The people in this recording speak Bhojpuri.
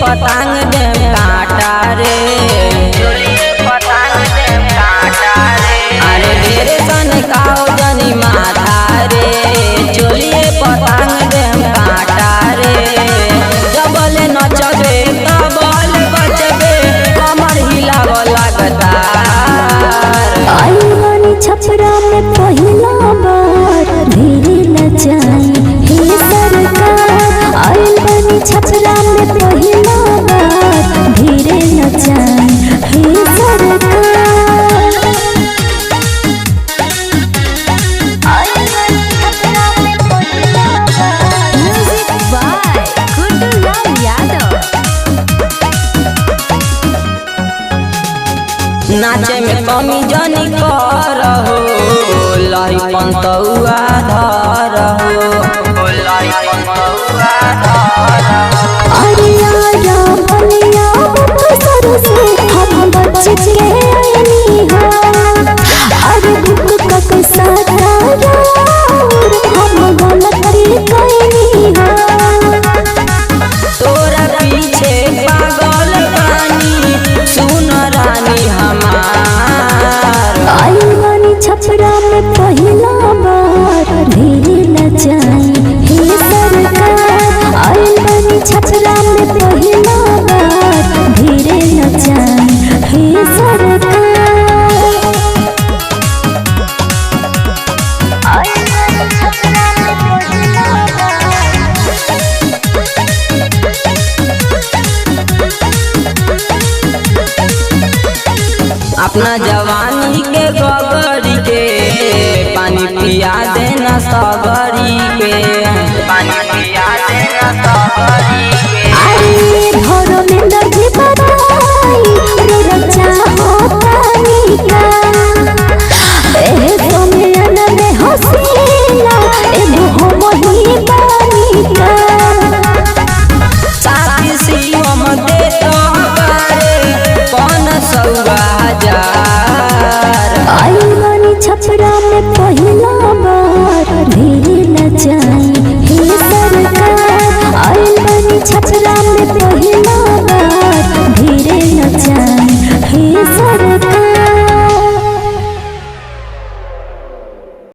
पतंग दे काटा रे, पतंग दे काटा रे। अरे ढेरे सन काओ जनी माथा रे, चोलिए पतंग दे काटा रे। जबले नचबे तबल बचबे, कमर हिलाव लगदार। आई वानी छपरा में पहिला बार, धीरे नचाई हे सरकार। आई वानी छपरा में पहिला बार, धीरे नचाई हे सरकार। आई वानी छपरा में पहिला बार। Music by Guddulal Yadav. नाचे में कमी जनी करहो, लई पंतौआ धरहो, लई पंतौआ धरहो। अरे आया बलिया बक्सर से हम बच के आईनी हो। अरे बुक का कैसा हम गलती कईनी हो। तोरा पीछे पागल बानी, सुन रानी हमार। आई वानी छपरा में पहिला बार, धीरे नचाई हे सरकार। आई वानी छपरा में पहिला बार, धीरे नचाई हे सरकार। आई वानी छपरा में पहिला बार। अपना जवानी के गगरी के पानी पिया देना सगरी के, पानी पिया देना सगरी के। अरे भोर में दर्जी बताई रे रचा होता निका। ए समय में हसीना ए मोहम्मदी बानिका। साथी शिवम दे तो बारे 5,000। आई वानी छपरा में पहिला बार, धीरे नचाई हे सरकार। आई वानी छपरा में पहिला बार, धीरे नचाई हे सरकार।